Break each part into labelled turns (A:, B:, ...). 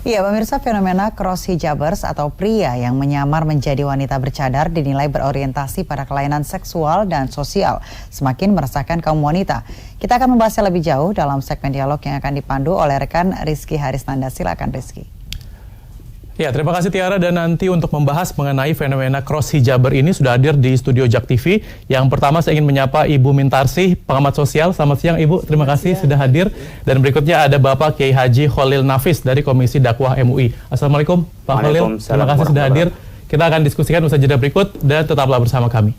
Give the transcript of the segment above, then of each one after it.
A: Iya, pemirsa, fenomena cross hijabers atau pria yang menyamar menjadi wanita bercadar dinilai berorientasi pada kelainan seksual dan sosial, semakin meresahkan kaum wanita. Kita akan membahasnya lebih jauh dalam segmen dialog yang akan dipandu oleh rekan Rizky Harisnanda. Silakan Rizky.
B: Ya, terima kasih Tiara, dan nanti untuk membahas mengenai fenomena cross hijaber ini sudah hadir di studio JAK TV. Yang pertama saya ingin menyapa Ibu Mintarsih, pengamat sosial. Selamat siang Ibu, terima kasih sudah hadir. Dan berikutnya ada Bapak Kiai Haji Khalil Nafis dari Komisi Dakwah MUI. Assalamualaikum Pak Khalil, terima kasih sudah hadir. Kita akan diskusikan usai jeda berikut dan tetaplah bersama kami.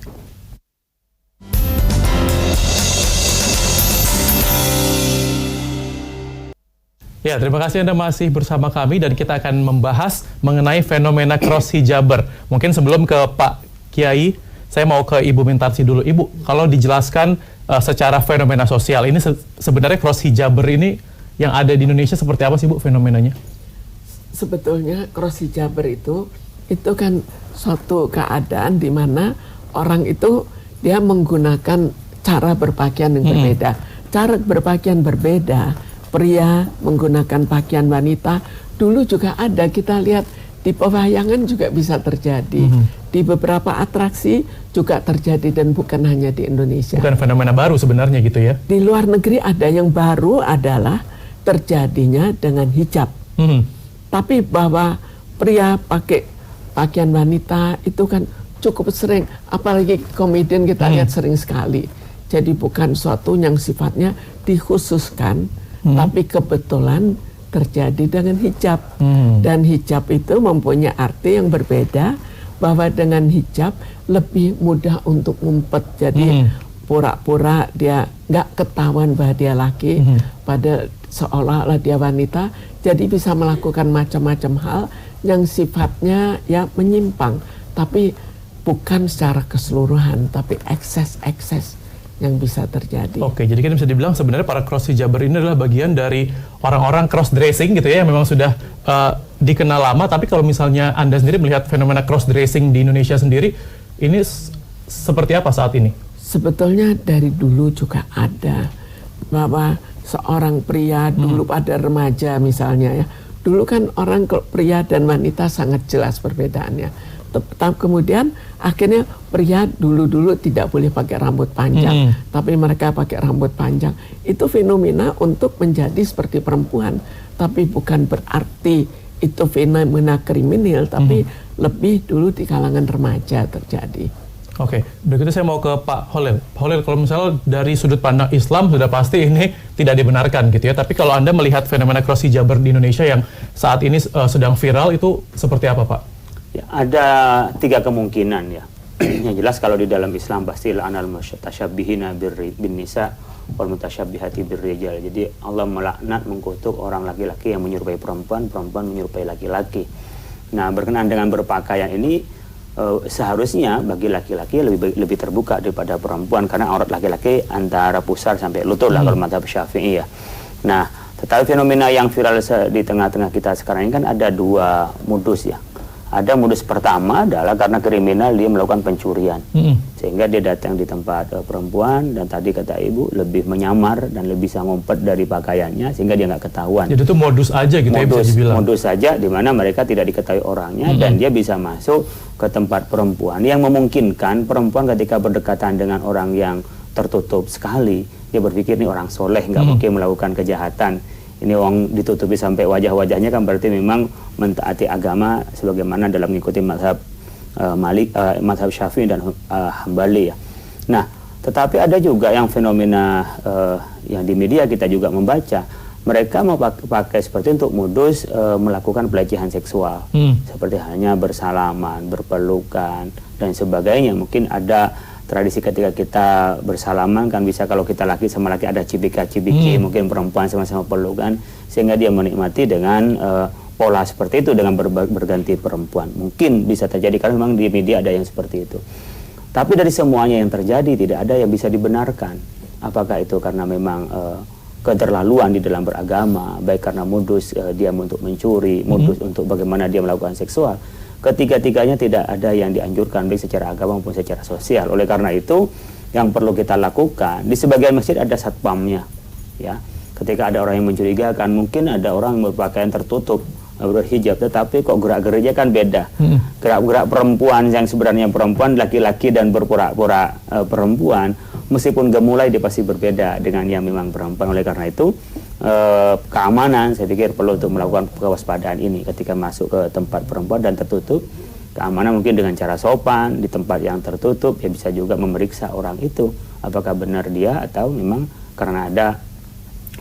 B: Ya, terima kasih Anda masih bersama kami dan kita akan membahas mengenai fenomena cross hijaber. Mungkin sebelum ke Pak Kiai, saya mau ke Ibu Mintarsih dulu. Ibu, kalau dijelaskan secara fenomena sosial, ini sebenarnya cross hijaber ini yang ada di Indonesia seperti apa sih Bu fenomenanya?
C: Sebetulnya cross hijaber itu kan suatu keadaan di mana orang itu dia menggunakan cara berpakaian yang berbeda. Cara berpakaian berbeda. Pria menggunakan pakaian wanita dulu juga ada, kita lihat di pewayangan juga bisa terjadi, di beberapa atraksi juga terjadi dan bukan hanya di Indonesia.
B: Bukan fenomena baru sebenarnya gitu ya?
C: Di luar negeri ada, yang baru adalah terjadinya dengan hijab. Tapi bahwa pria pakai pakaian wanita itu kan cukup sering, apalagi komedian kita lihat sering sekali. Jadi bukan suatu yang sifatnya dikhususkan. Tapi kebetulan terjadi dengan hijab. Dan hijab itu mempunyai arti yang berbeda, bahwa dengan hijab lebih mudah untuk ngumpet. Jadi pura-pura dia nggak ketahuan bahwa dia laki, pada seolah-olah dia wanita. Jadi bisa melakukan macam-macam hal yang sifatnya ya menyimpang. Tapi bukan secara keseluruhan, tapi ekses-ekses yang bisa terjadi.
B: Oke, jadi kan bisa dibilang sebenarnya para cross hijaber ini adalah bagian dari orang-orang cross dressing gitu ya, yang memang sudah dikenal lama. Tapi kalau misalnya Anda sendiri melihat fenomena cross dressing di Indonesia sendiri, ini seperti apa saat ini?
C: Sebetulnya dari dulu juga ada, bahwa seorang pria dulu pada remaja misalnya ya, dulu kan orang pria dan wanita sangat jelas perbedaannya. Kemudian akhirnya pria dulu tidak boleh pakai rambut panjang, tapi mereka pakai rambut panjang. Itu fenomena untuk menjadi seperti perempuan, tapi bukan berarti itu fenomena kriminal, tapi lebih dulu di kalangan remaja terjadi.
B: Oke, berikutnya saya mau ke Pak Khalil. Pak Khalil, kalau misalnya dari sudut pandang Islam sudah pasti ini tidak dibenarkan gitu ya, tapi kalau Anda melihat fenomena cross hijaber di Indonesia yang saat ini sedang viral, itu seperti apa Pak?
D: Ya, ada 3 kemungkinan ya. Yang jelas kalau di dalam Islam pasti la'anal mutasyabbihina bin nisa wal mutasyabbihati birrijal. Jadi Allah melaknat, mengkutuk orang laki-laki yang menyerupai perempuan, perempuan menyerupai laki-laki. Nah, berkenaan dengan berpakaian ini seharusnya bagi laki-laki lebih terbuka daripada perempuan, karena aurat laki-laki antara pusar sampai lutut lah kalau mazhab Syafi'i ya. Nah, tetapi fenomena yang viral di tengah-tengah kita sekarang ini kan ada 2 modus ya. Ada modus pertama adalah karena kriminal dia melakukan pencurian, sehingga dia datang di tempat perempuan dan tadi kata Ibu lebih menyamar dan lebih bisa ngumpet dari pakaiannya sehingga dia nggak ketahuan.
B: Jadi itu modus aja gitu ya, bisa dibilang.
D: Modus saja di mana mereka tidak diketahui orangnya dan dia bisa masuk ke tempat perempuan yang memungkinkan perempuan ketika berdekatan dengan orang yang tertutup sekali dia berpikir ini orang soleh nggak mungkin melakukan kejahatan. Ini orang ditutupi sampai wajah-wajahnya kan berarti memang mentaati agama sebagaimana dalam mengikuti mazhab mazhab Syafi'i dan Hambali ya. Nah, tetapi ada juga yang fenomena yang di media kita juga membaca, mereka mau pakai seperti untuk modus melakukan pelecehan seksual. Seperti halnya bersalaman, berpelukan dan sebagainya. Mungkin ada tradisi ketika kita bersalaman kan bisa, kalau kita laki sama laki ada cibika-cibiki, mungkin perempuan sama-sama pelukan, sehingga dia menikmati dengan pola seperti itu dengan berganti perempuan. Mungkin bisa terjadi karena memang di media ada yang seperti itu. Tapi dari semuanya yang terjadi tidak ada yang bisa dibenarkan. Apakah itu karena memang keterlaluan di dalam beragama, baik karena modus dia untuk mencuri, modus untuk bagaimana dia melakukan seksual. Ketiga-tiganya tidak ada yang dianjurkan baik secara agama maupun secara sosial. Oleh karena itu yang perlu kita lakukan, di sebagian masjid ada satpamnya ya. Ketika ada orang yang mencurigakan, mungkin ada orang yang berpakaian tertutup berhijab, tetapi kok gerak-geriknya kan beda. Gerak-gerak perempuan yang sebenarnya perempuan, laki-laki dan berpura-pura perempuan, meskipun gemulai dia pasti berbeda dengan yang memang perempuan. Oleh karena itu keamanan saya pikir perlu untuk melakukan kewaspadaan ini ketika masuk ke tempat perempuan dan tertutup. Keamanan mungkin dengan cara sopan di tempat yang tertutup, ya bisa juga memeriksa orang itu apakah benar dia atau memang karena ada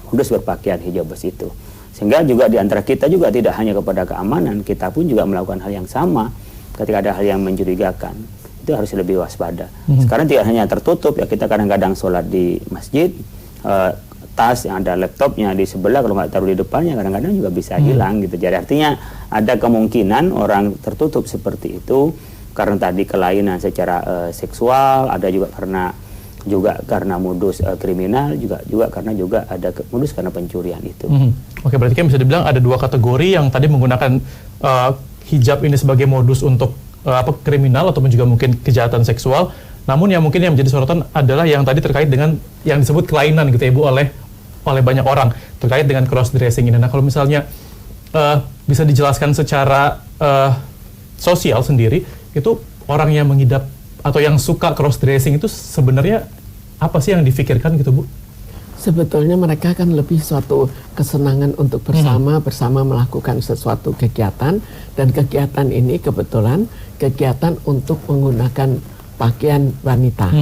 D: modus berpakaian hijabers itu. Sehingga juga di antara kita juga tidak hanya kepada keamanan, kita pun juga melakukan hal yang sama ketika ada hal yang mencurigakan. Itu harus lebih waspada. Sekarang tidak hanya tertutup, ya kita kadang-kadang sholat di masjid, tas yang ada laptopnya di sebelah, kalau nggak taruh di depannya kadang-kadang juga bisa hilang gitu. Jadi artinya ada kemungkinan orang tertutup seperti itu karena tadi kelainan secara seksual, ada juga karena modus kriminal, juga karena juga ada modus karena pencurian itu.
B: Oke, berarti kan bisa dibilang ada dua kategori yang tadi menggunakan hijab ini sebagai modus untuk kriminal ataupun juga mungkin kejahatan seksual. Namun yang mungkin yang menjadi sorotan adalah yang tadi terkait dengan yang disebut kelainan gitu ya Bu oleh banyak orang terkait dengan cross dressing ini. Nah, kalau misalnya bisa dijelaskan secara sosial sendiri, itu orang yang mengidap atau yang suka cross dressing itu sebenarnya apa sih yang difikirkan gitu Bu?
C: Sebetulnya mereka kan lebih suatu kesenangan untuk bersama melakukan sesuatu kegiatan, dan kegiatan ini kebetulan kegiatan untuk menggunakan pakaian wanita.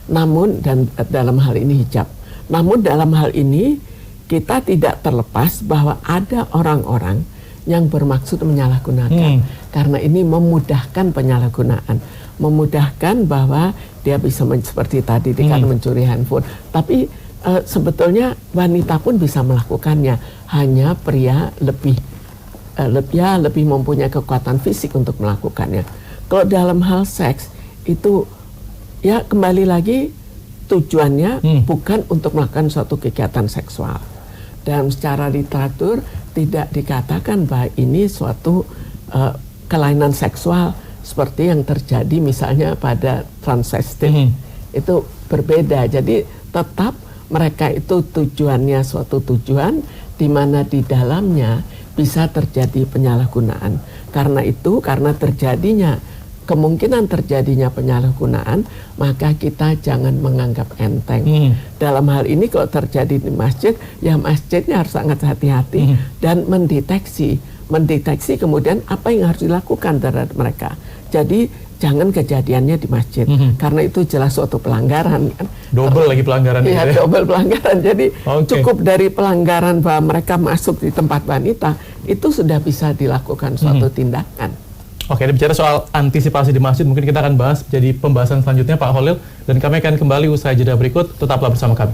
C: Namun dan dalam hal ini hijab. Namun dalam hal ini kita tidak terlepas bahwa ada orang-orang yang bermaksud menyalahgunakan. Karena ini memudahkan penyalahgunaan. Memudahkan bahwa dia bisa seperti tadi dikatakan mencuri handphone. Tapi sebetulnya wanita pun bisa melakukannya. Hanya pria lebih mempunyai kekuatan fisik untuk melakukannya. Kalau dalam hal seks itu ya kembali lagi tujuannya bukan untuk melakukan suatu kegiatan seksual. Dalam secara literatur tidak dikatakan bahwa ini suatu kelainan seksual seperti yang terjadi misalnya pada transvestit. Itu berbeda. Jadi tetap mereka itu tujuannya suatu tujuan di mana di dalamnya bisa terjadi penyalahgunaan. Karena itu, karena kemungkinan terjadinya penyalahgunaan, maka kita jangan menganggap enteng. Dalam hal ini kalau terjadi di masjid, ya masjidnya harus sangat hati-hati dan mendeteksi kemudian apa yang harus dilakukan terhadap mereka. Jadi jangan kejadiannya di masjid, karena itu jelas suatu pelanggaran.
B: Double lagi pelanggaran.
C: Iya, double pelanggaran. Jadi cukup dari pelanggaran bahwa mereka masuk di tempat wanita, itu sudah bisa dilakukan suatu tindakan.
B: Oke, bicara soal antisipasi di masjid, mungkin kita akan bahas jadi pembahasan selanjutnya Pak Holil, dan kami akan kembali usai jeda berikut, tetaplah bersama kami.